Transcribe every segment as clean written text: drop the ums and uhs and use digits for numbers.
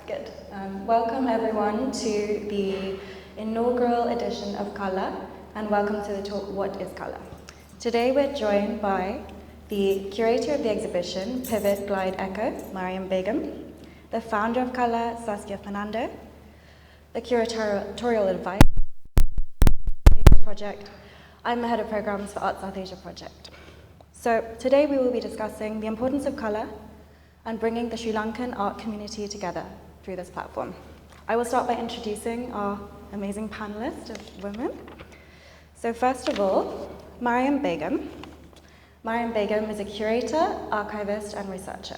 Good. Welcome everyone to the inaugural edition of KALΑ, and welcome to the talk, What is KALΑ? Today we're joined by the curator of the exhibition, Pivot.Glide.Echo, Mariyam Begum, the founder of KALΑ, Saskia Fernando, the Curatorial Advisor project. I'm the head of programs for Art South Asia project. So today we will be discussing the importance of KALA and bringing the Sri Lankan art community together through this platform. I will start by introducing our amazing panelist of women. So first of all, Mariyam Begum. Mariyam Begum is a curator, archivist, and researcher.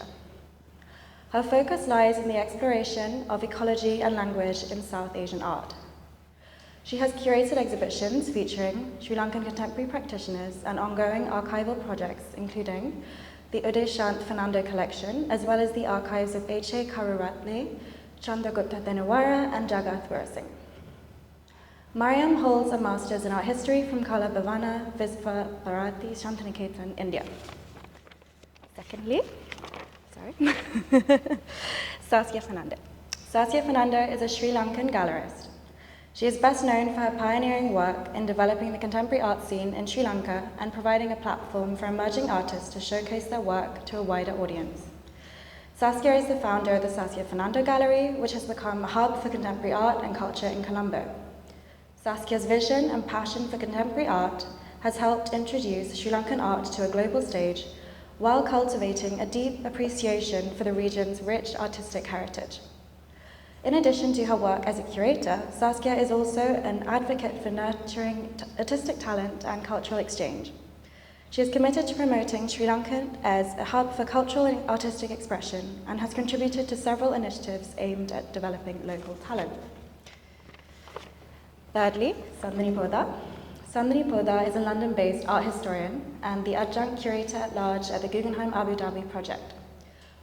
Her focus lies in the exploration of ecology and language in South Asian art. She has curated exhibitions featuring Sri Lankan contemporary practitioners and ongoing archival projects, including the Saskia Fernando collection, as well as the archives of H.A. Karuratle, Chandragupta Thenawara, and Jagath Virasingh. Mariyam holds a master's in art history from Kala Bhavana, Visva Bharati, Shantiniketan, India. Secondly, Saskia Fernando. Saskia Fernando is a Sri Lankan gallerist. She is best known for her pioneering work in developing the contemporary art scene in Sri Lanka and providing a platform for emerging artists to showcase their work to a wider audience. Saskia is the founder of the Saskia Fernando Gallery, which has become a hub for contemporary art and culture in Colombo. Saskia's vision and passion for contemporary art has helped introduce Sri Lankan art to a global stage while cultivating a deep appreciation for the region's rich artistic heritage. In addition to her work as a curator, Saskia is also an advocate for nurturing artistic talent and cultural exchange. She is committed to promoting Sri Lanka as a hub for cultural and artistic expression and has contributed to several initiatives aimed at developing local talent. Thirdly, Sandhini Poddar. Sandhini Poddar is a London-based art historian and the adjunct curator at large at the Guggenheim Abu Dhabi project.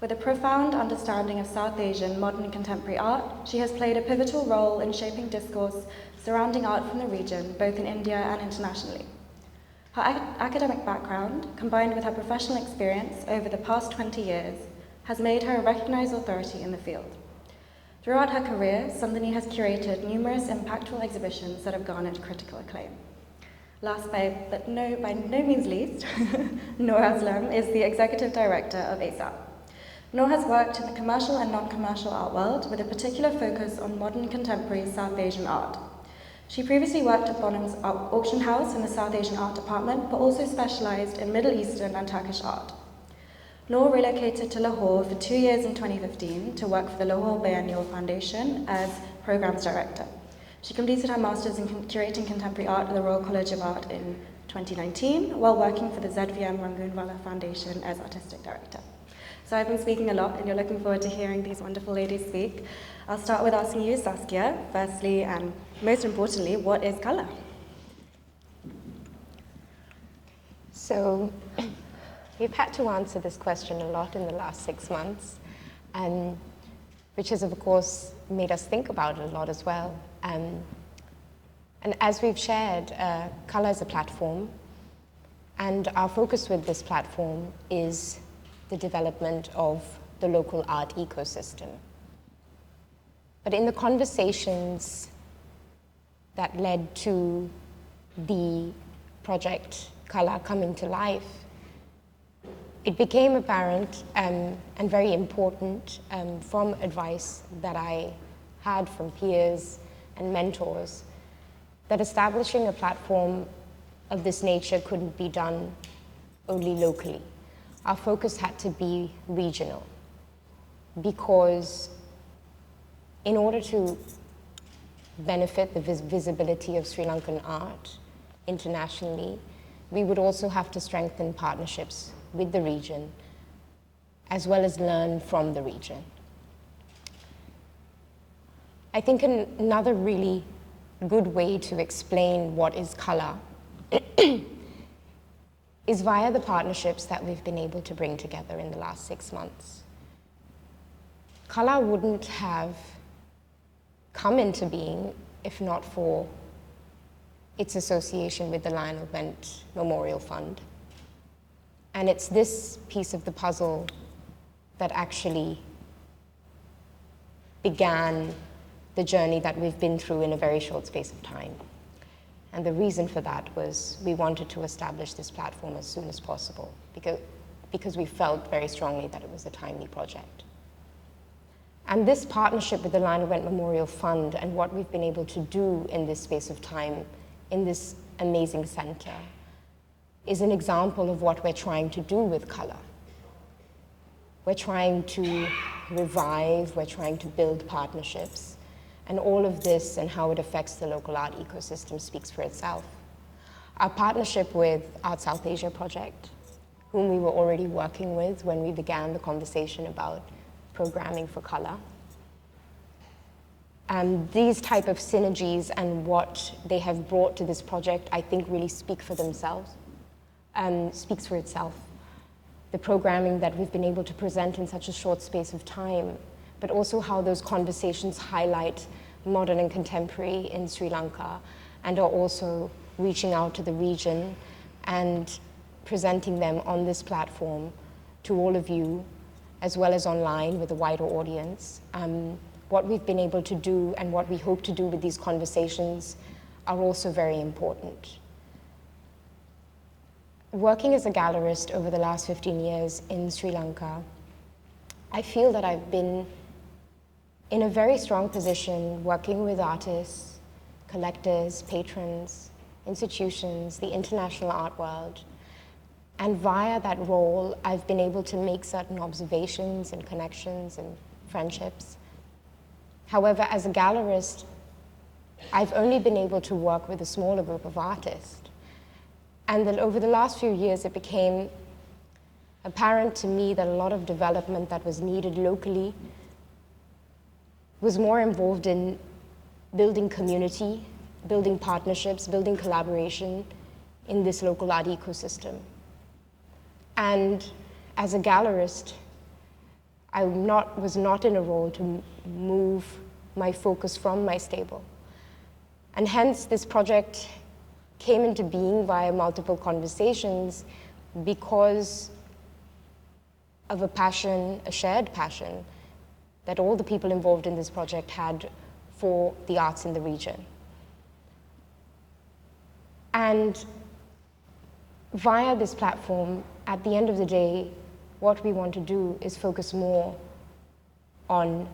With a profound understanding of South Asian modern and contemporary art, she has played a pivotal role in shaping discourse surrounding art from the region, both in India and internationally. Her academic background, combined with her professional experience over the past 20 years, has made her a recognized authority in the field. Throughout her career, Sandhini has curated numerous impactful exhibitions that have garnered critical acclaim. Last by no means least, Nour is the executive director of ASAP. Nour has worked in the commercial and non-commercial art world with a particular focus on modern contemporary South Asian art. She previously worked at Bonham's auction house in the South Asian art department, but also specialized in Middle Eastern and Turkish art. Nour relocated to Lahore for 2 years in 2015 to work for the Lahore Biennial Foundation as programs director. She completed her master's in curating contemporary art at the Royal College of Art in 2019, while working for the ZVM Rangoonwala Foundation as artistic director. So I've been speaking a lot, and you're looking forward to hearing these wonderful ladies speak. I'll start with asking you, Saskia, firstly, and most importantly, what is KALA? So we've had to answer this question a lot in the last 6 months, which has, of course, made us think about it a lot as well. And as we've shared, KALA is a platform, and our focus with this platform is the development of the local art ecosystem. But in the conversations that led to the project KALA coming to life, it became apparent and very important from advice that I had from peers and mentors that establishing a platform of this nature couldn't be done only locally. Our focus had to be regional, because in order to benefit the visibility of Sri Lankan art internationally, we would also have to strengthen partnerships with the region, as well as learn from the region. I think another really good way to explain what is KALA is via the partnerships that we've been able to bring together in the last 6 months. KALA wouldn't have come into being if not for its association with the Lionel Wendt Memorial Fund. And it's this piece of the puzzle that actually began the journey that we've been through in a very short space of time. And the reason for that was we wanted to establish this platform as soon as possible because we felt very strongly that it was a timely project. And this partnership with the Lionel Wendt Memorial Fund and what we've been able to do in this space of time in this amazing center is an example of what we're trying to do with color. We're trying to revive, we're trying to build partnerships, and all of this and how it affects the local art ecosystem speaks for itself. Our partnership with Art South Asia Project, whom we were already working with when we began the conversation about programming for color. And these type of synergies and what they have brought to this project, I think really speak for themselves, speaks for itself. The programming that we've been able to present in such a short space of time, but also how those conversations highlight modern and contemporary in Sri Lanka and are also reaching out to the region and presenting them on this platform to all of you, as well as online with a wider audience. What we've been able to do and what we hope to do with these conversations are also very important. Working as a gallerist over the last 15 years in Sri Lanka, I feel that I've been in a very strong position working with artists, collectors, patrons, institutions, the international art world. And via that role, I've been able to make certain observations and connections and friendships. However, as a gallerist, I've only been able to work with a smaller group of artists. And then over the last few years, it became apparent to me that a lot of development that was needed locally was more involved in building community, building partnerships, building collaboration in this local art ecosystem. And as a gallerist, I was not in a role to move my focus from my stable. And hence, this project came into being via multiple conversations because of a passion, a shared passion, that all the people involved in this project had for the arts in the region. And via this platform, at the end of the day, what we want to do is focus more on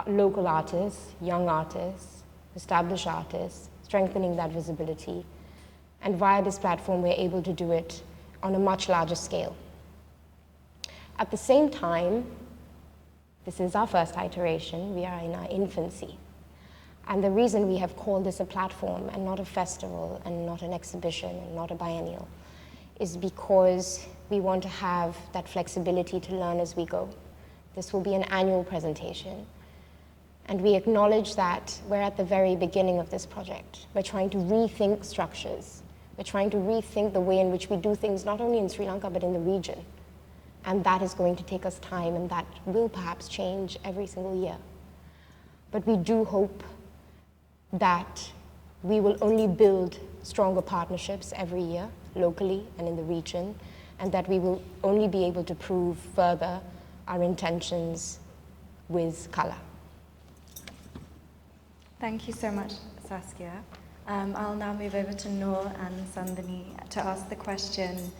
local artists, young artists, established artists, strengthening that visibility. And via this platform, we're able to do it on a much larger scale. At the same time, this is our first iteration. We are in our infancy. And the reason we have called this a platform and not a festival and not an exhibition and not a biennial is because we want to have that flexibility to learn as we go. This will be an annual presentation. And we acknowledge that we're at the very beginning of this project. We're trying to rethink structures. We're trying to rethink the way in which we do things, not only in Sri Lanka, but in the region. And that is going to take us time, and that will perhaps change every single year. But we do hope that we will only build stronger partnerships every year, locally and in the region, and that we will only be able to prove further our intentions with KALÀ. Thank you so much, Saskia. I'll now move over to Nour and Sandhini to ask the question,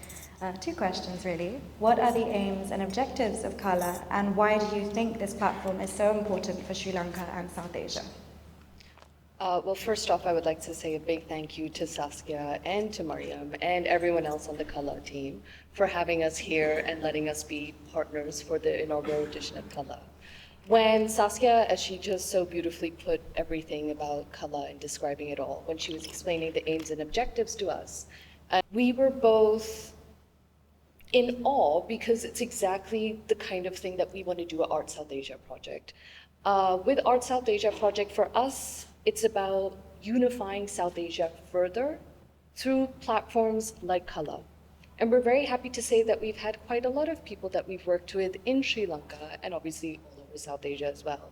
two questions really. What are the aims and objectives of KALÀ, and why do you think this platform is so important for Sri Lanka and South Asia? Well, first off, I would like to say a big thank you to Saskia and to Mariyam and everyone else on the KALÀ team for having us here and letting us be partners for the inaugural edition of KALÀ. When Saskia, as she just so beautifully put everything about KALÀ and describing it all, when she was explaining the aims and objectives to us, we were both in awe because it's exactly the kind of thing that we want to do at Art South Asia Project. With Art South Asia Project, for us, it's about unifying South Asia further through platforms like KALÀ. And we're very happy to say that we've had quite a lot of people that we've worked with in Sri Lanka and obviously all over South Asia as well,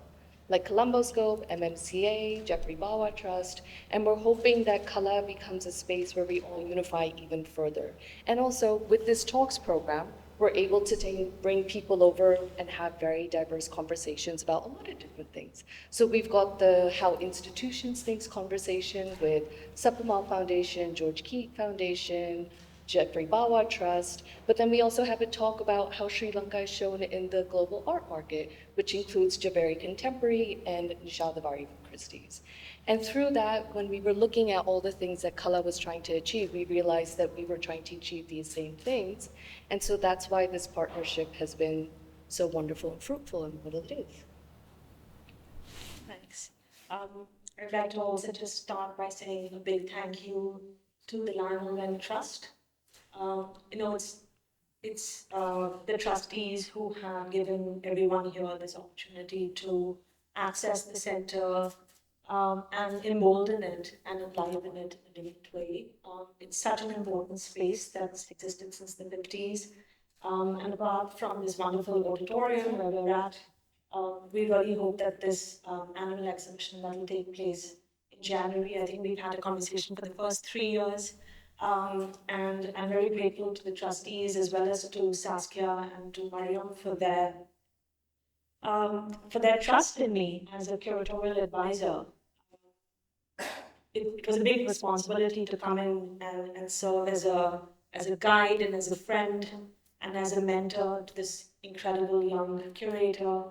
like Colombo Scope, MMCA, Jeffrey Bawa Trust, and we're hoping that KALÀ becomes a space where we all unify even further. And also with this talks program, we're able to bring people over and have very diverse conversations about a lot of different things. So we've got the How Institutions Thinks conversation with Sappamal Foundation, George Keat Foundation, Jeffrey Bawa Trust, but then we also have a talk about how Sri Lanka is shown in the global art market, which includes Javeri Contemporary and Nishadavari Christie's. And through that, when we were looking at all the things that KAL亜 was trying to achieve, we realized that we were trying to achieve these same things. And so that's why this partnership has been so wonderful and fruitful in what it is. Thanks. I'd like to also just start by saying a big thank you to the Lionel Trust. It's the trustees who have given everyone here this opportunity to access the center and embolden it and enliven it in a different way. It's such an important space that's existed since the 50s. And apart from this wonderful auditorium where we're at, we really hope that this annual exhibition that will take place in January, I think we've had a conversation for the first 3 years. And I'm very grateful to the trustees as well as to Saskia and to Mariyam for their trust in me as a curatorial advisor. It was a big responsibility to come in and serve as a guide and as a friend and as a mentor to this incredible young curator,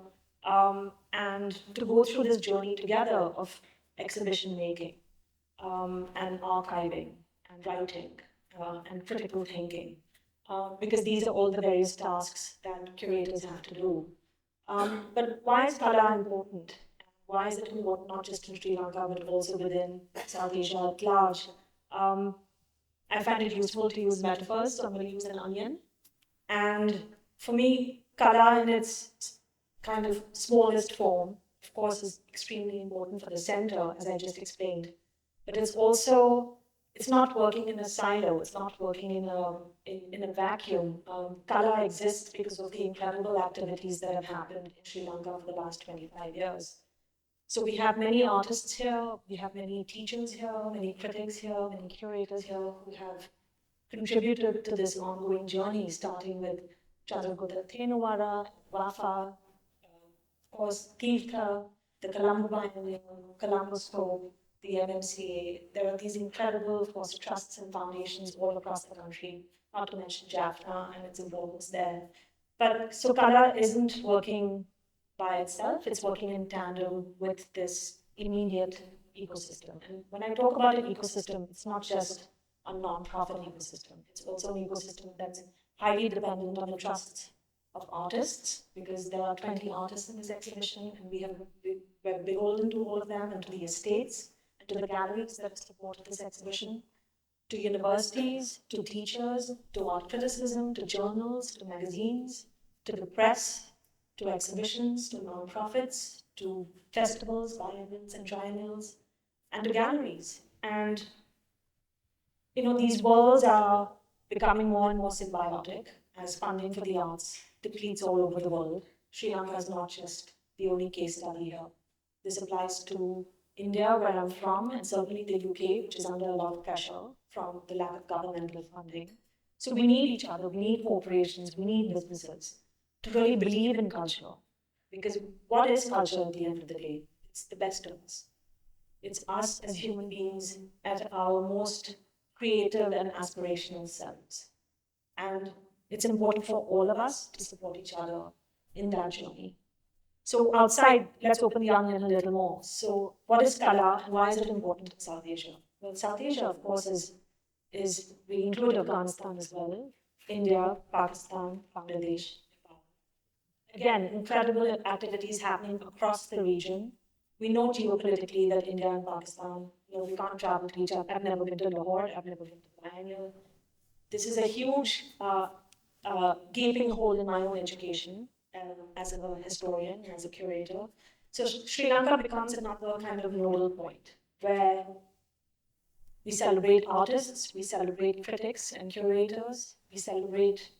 and to go through this journey together of exhibition making and archiving and writing and critical thinking, because these are all the various tasks that curators have to do. But why is KALΑ important? Why is it important not just in Sri Lanka, but also within South Asia at large? I find it useful to use metaphors, so I'm going to use an onion. And for me, KALA in its kind of smallest form, of course, is extremely important for the center, as I just explained. But it's not working in a silo, it's not working in a vacuum. KALA exists because of the incredible activities that have happened in Sri Lanka for the last 25 years. So we have many artists here, we have many teachers here, many critics here, many curators here who have contributed to this ongoing journey, starting with Chandragupta Thenawara, Wafa, of course, Tirtha, the Colombo Biennial, Colombo Scope, the MMCA. There are these incredible, of course, trusts and foundations all across the country, not to mention Jaffna and its importance there. But so KALA isn't working by itself, it's working in tandem with this immediate ecosystem. And when I talk about an ecosystem, it's not just a non-profit ecosystem. It's also an ecosystem that's highly dependent on the trusts of artists, because there are 20 artists in this exhibition, and we're beholden to all of them, and to the estates, and to the galleries that support this exhibition, to universities, to teachers, to art criticism, to journals, to magazines, to the press, to exhibitions, to non-profits, to festivals, biennials and triennials, and to galleries. And these worlds are becoming more and more symbiotic as funding for the arts depletes all over the world. Sri Lanka is not just the only case study here. This applies to India, where I'm from, and certainly the UK, which is under a lot of pressure from the lack of governmental funding. So we need each other, we need corporations, we need businesses to really believe in culture. Because what is culture at the end of the day? It's the best of us. It's us as human beings at our most creative and aspirational selves. And it's important for all of us to support each other in that journey. So outside, let's open the onion a little more. So what is KALA and why is it important in South Asia? Well, South Asia, of course, is we include Afghanistan as well, India, Pakistan, Bangladesh, Nepal. Again, incredible activities happening across the region. We know geopolitically that India and Pakistan, we can't travel to each other. I've never been to Lahore, I've never been to Lionel. This is a huge gaping hole in my own education as a historian, as a curator. So Sri Lanka becomes another kind of nodal point where we celebrate artists, we celebrate critics and curators, we celebrate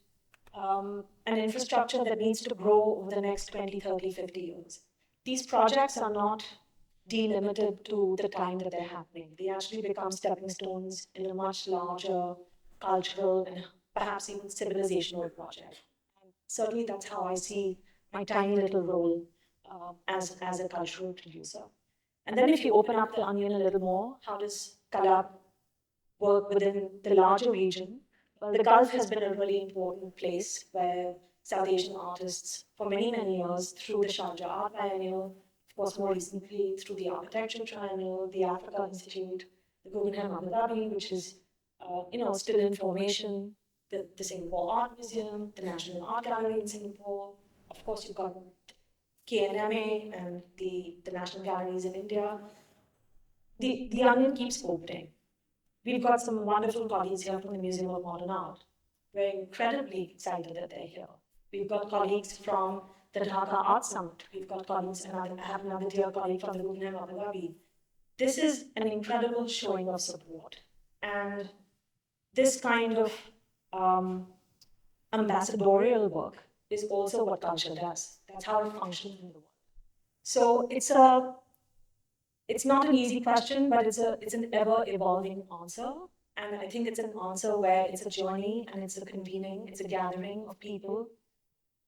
an infrastructure that needs to grow over the next 20, 30, 50 years. These projects are not delimited to the time that they're happening. They actually become stepping stones in a much larger cultural and perhaps even civilizational project. Certainly that's how I see my tiny little role as a cultural producer. And then if you open up the onion a little more, how does KALÀ work within the larger region? Well, the Gulf has been a really important place where South Asian artists, for many, many years, through the Sharjah Art Biennial, of course, more recently through the Architecture Triennial, the Africa Institute, the Guggenheim Abu Dhabi, which is still in formation, the Singapore Art Museum, the National Art Gallery in Singapore. Of course, you've got KNMA and the National Galleries in India. The onion keeps opening. We've got some wonderful colleagues here from the Museum of Modern Art. We're incredibly excited that they're here. We've got colleagues from the Dhaka Art Summit. We've got colleagues, and I have another dear colleague from the Guggenheim Abu Dhabi. This is an incredible showing of support. And this kind of ambassadorial work is also what culture does. That's how it functions in the world. So it's not an easy question, but it's an ever-evolving answer. And I think it's an answer where it's a journey and it's a convening, it's a gathering of people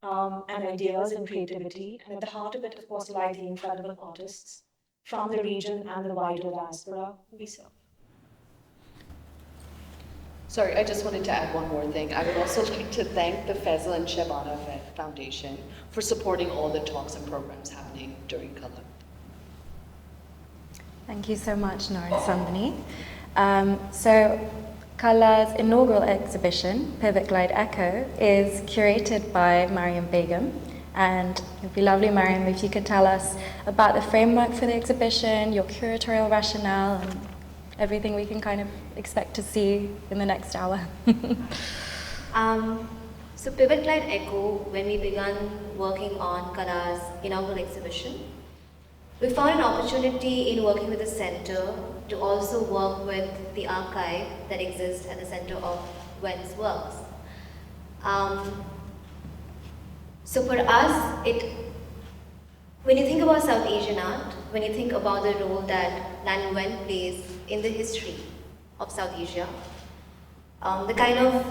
and ideas and creativity. And at the heart of it, of course, lie the incredible artists from the region and the wider diaspora we serve. Sorry, I just wanted to add one more thing. I would also like to thank the Faisal and Shabana Foundation for supporting all the talks and programs happening during KALÀ. Thank you so much, Nour and Sandhini. So KALA's inaugural exhibition, Pivot.Glide.Echo, is curated by Mariyam Begum. And it would be lovely, Mariyam, if you could tell us about the framework for the exhibition, your curatorial rationale, and everything we can kind of expect to see in the next hour. So Pivot.Glide.Echo, when we began working on KALA's inaugural exhibition, we found an opportunity in working with the center to also work with the archive that exists at the center of Wendt's works. So for us, when you think about South Asian art, when you think about the role that Lionel Wendt plays in the history of South Asia, the kind of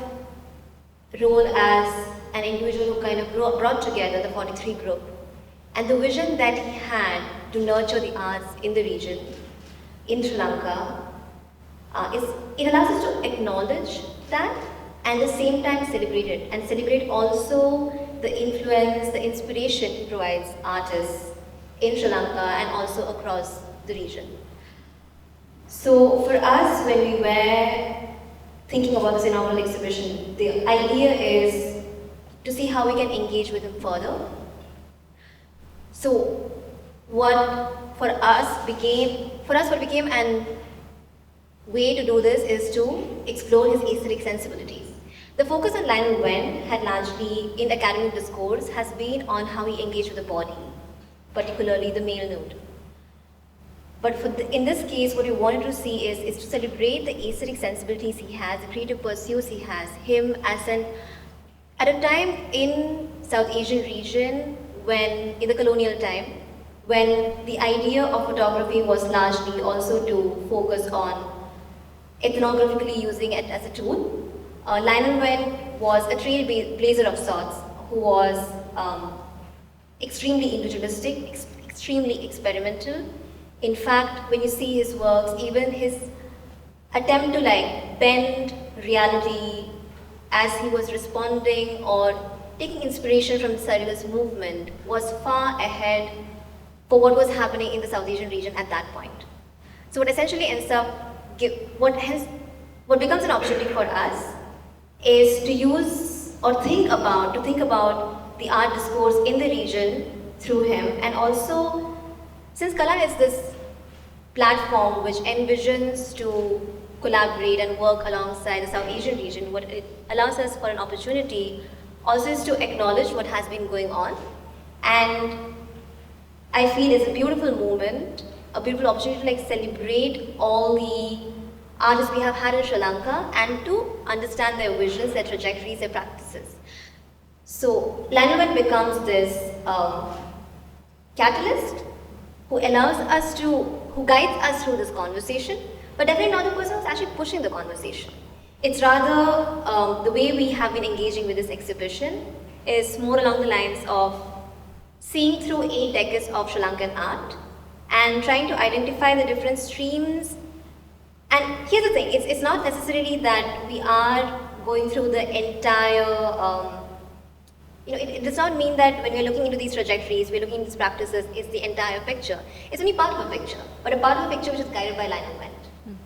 role as an individual who kind of brought together the 43 group, and the vision that he had to nurture the arts in the region, in Sri Lanka, it allows us to acknowledge that and at the same time celebrate it, and celebrate also the influence, the inspiration it provides artists in Sri Lanka and also across the region. So for us, when we were thinking about this inaugural exhibition, the idea is to see how we can engage with him further. So what became an way to do this is to explore his aesthetic sensibilities. The focus on Lionel Wendt had largely, in academic discourse, has been on how he engaged with the body, particularly the male nude. But in this case, what we wanted to see is to celebrate the aesthetic sensibilities he has, the creative pursuits he has, him as at a time in South Asian region, in the colonial time, when the idea of photography was largely also to focus on ethnographically using it as a tool. Lionel Wendt was a trailblazer of sorts, who was extremely individualistic, extremely experimental. In fact, when you see his works, even his attempt to bend reality as he was responding or taking inspiration from the surrealist movement was far ahead for what was happening in the South Asian region at that point. So what essentially ends up, what becomes an opportunity for us is to use or think about the art discourse in the region through him, and also, since KALÀ is this platform which envisions to collaborate and work alongside the South Asian region, what it allows us for an opportunity also is to acknowledge what has been going on, and I feel it's a beautiful moment, a beautiful opportunity to celebrate all the artists we have had in Sri Lanka and to understand their visions, their trajectories, their practices. So Lionel Wendt becomes this catalyst who guides us through this conversation, but definitely not the person who's actually pushing the conversation. It's rather the way we have been engaging with this exhibition is more along the lines of seeing through 8 decades of Sri Lankan art and trying to identify the different streams. And here's the thing, it's not necessarily that we are going through the entire, it does not mean that when we're looking into these trajectories, we're looking into these practices, it's the entire picture. It's only part of a picture, but a part of a picture which is guided by Lionel Wendt,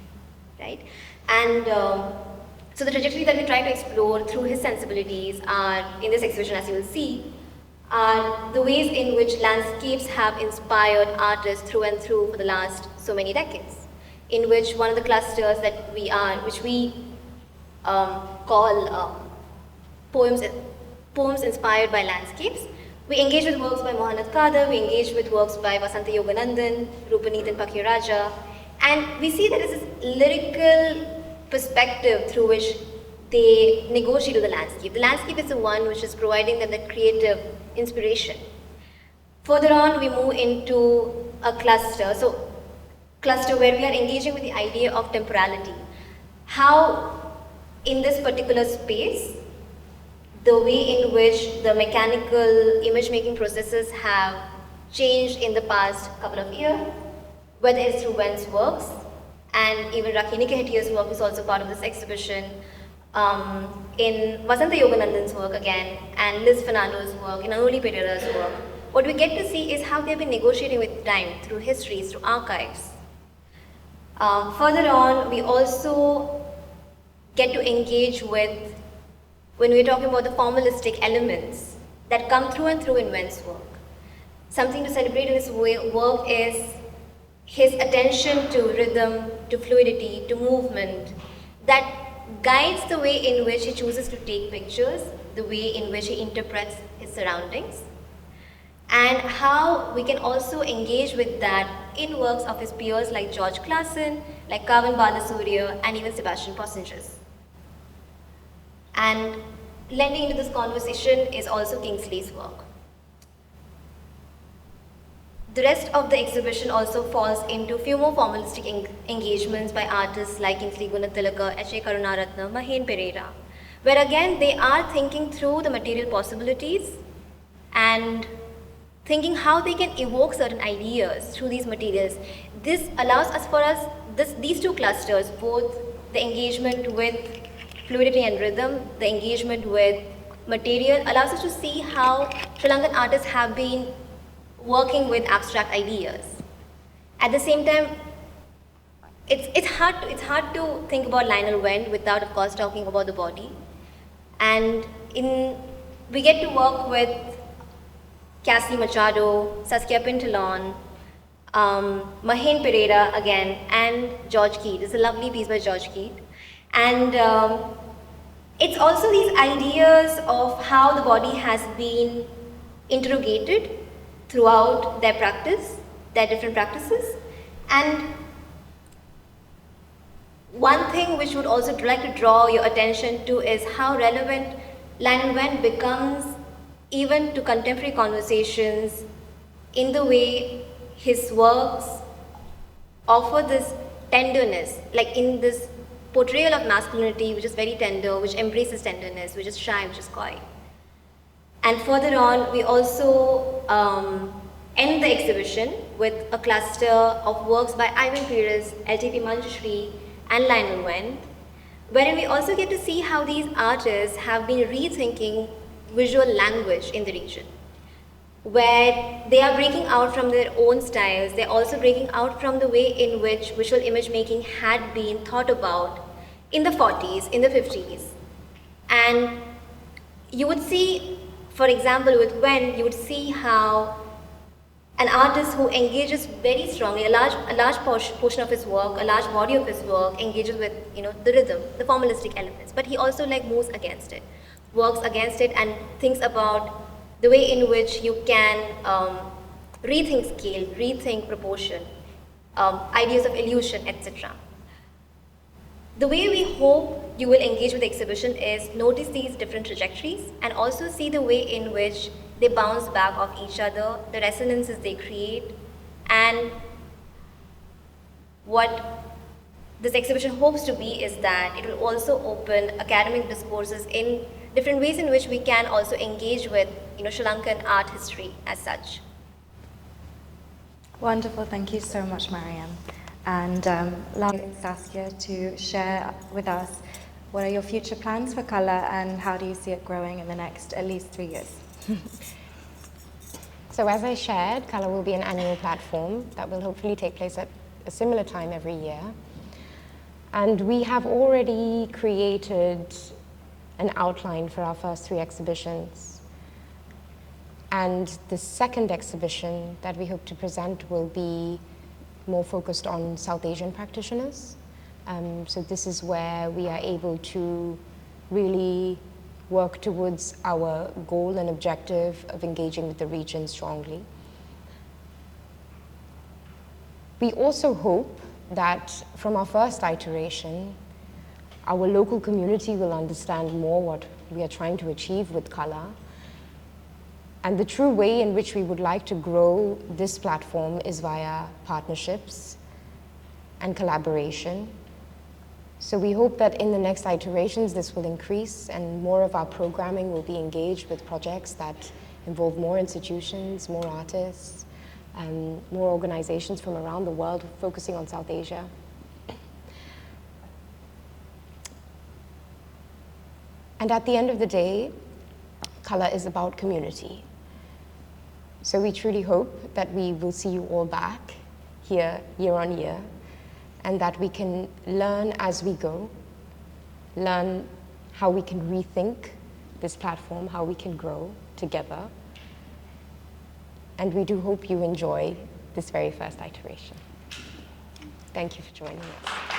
right? And so the trajectory that we try to explore through his sensibilities are, in this exhibition as you will see, are the ways in which landscapes have inspired artists through and through for the last so many decades, in which one of the clusters that which we call poems inspired by landscapes. We engage with works by Mohanad Qadar, we engage with works by Vasanta Yoganandan, Rupanithan Pakiraja, and we see that there is this lyrical perspective through which they negotiate with the landscape. The landscape is the one which is providing them that creative inspiration. Further on, we move into a cluster. So, cluster where we are engaging with the idea of temporality. How, in this particular space, the way in which the mechanical image making processes have changed in the past couple of years, whether it's through Wendt's works, and even Rakhi Nikahetiya's work is also part of this exhibition, in Vasanta Yoganandan's work again, and Liz Fernando's work, in Anuli Pereira's work. What we get to see is how they've been negotiating with time through histories, through archives. Further on, we also get to engage with, when we're talking about the formalistic elements that come through and through in Wendt's work. Something to celebrate in his work is his attention to rhythm, to fluidity, to movement, that guides the way in which he chooses to take pictures, the way in which he interprets his surroundings, and how we can also engage with that in works of his peers like George Clason, like Kavan Balasurya, and even Sebastian Possinges. And lending into this conversation is also Kingsley's work. The rest of the exhibition also falls into few more formalistic engagements by artists like Kingsley Gunatilaka, H.A. Karunaratna, Mahen Pereira, where again they are thinking through the material possibilities and thinking how they can evoke certain ideas through these materials. This allows us these two clusters, both the engagement with fluidity and rhythm, the engagement with material, allows us to see how Sri Lankan artists have been working with abstract ideas. At the same time, it's hard to think about Lionel Wendt without, of course, talking about the body. And we get to work with Cassie Machado, Saskia Pintalon, Mahen Pereira again, and George Keat. It's a lovely piece by George Keat. And it's also these ideas of how the body has been interrogated throughout their practice, their different practices. And one thing which would also like to draw your attention to is how relevant Lionel Wendt becomes even to contemporary conversations in the way his works offer this tenderness, like in this portrayal of masculinity which is very tender, which embraces tenderness, which is shy, which is coy. And further on, we also end the exhibition with a cluster of works by Ivan Pires, LTP Manjushri, and Lionel Wendt, wherein we also get to see how these artists have been rethinking visual language in the region, where they are breaking out from their own styles. They're also breaking out from the way in which visual image making had been thought about in the 40s, in the 50s. And you would see, for example, with Wendt, you would see how an artist who engages very strongly, a large portion of his work, a large body of his work engages with the rhythm, the formalistic elements, but he also moves against it, works against it, and thinks about the way in which you can rethink scale, rethink proportion, ideas of illusion, etc. The way we hope you will engage with the exhibition is notice these different trajectories and also see the way in which they bounce back off each other, the resonances they create, and what this exhibition hopes to be is that it will also open academic discourses in different ways in which we can also engage with, Sri Lankan art history as such. Wonderful, thank you so much, Mariyam. And allowing Saskia to share with us what are your future plans for KALÀ and how do you see it growing in the next at least 3 years? So as I shared, KALÀ will be an annual platform that will hopefully take place at a similar time every year. And we have already created an outline for our first 3 exhibitions. And the second exhibition that we hope to present will be more focused on South Asian practitioners. So this is where we are able to really work towards our goal and objective of engaging with the region strongly. We also hope that from our first iteration, our local community will understand more what we are trying to achieve with KALÀ. And the true way in which we would like to grow this platform is via partnerships and collaboration. So we hope that in the next iterations this will increase and more of our programming will be engaged with projects that involve more institutions, more artists, and more organizations from around the world focusing on South Asia. And at the end of the day, KALÀ is about community. So we truly hope that we will see you all back here year on year, and that we can learn as we go, learn how we can rethink this platform, how we can grow together. And we do hope you enjoy this very first iteration. Thank you for joining us.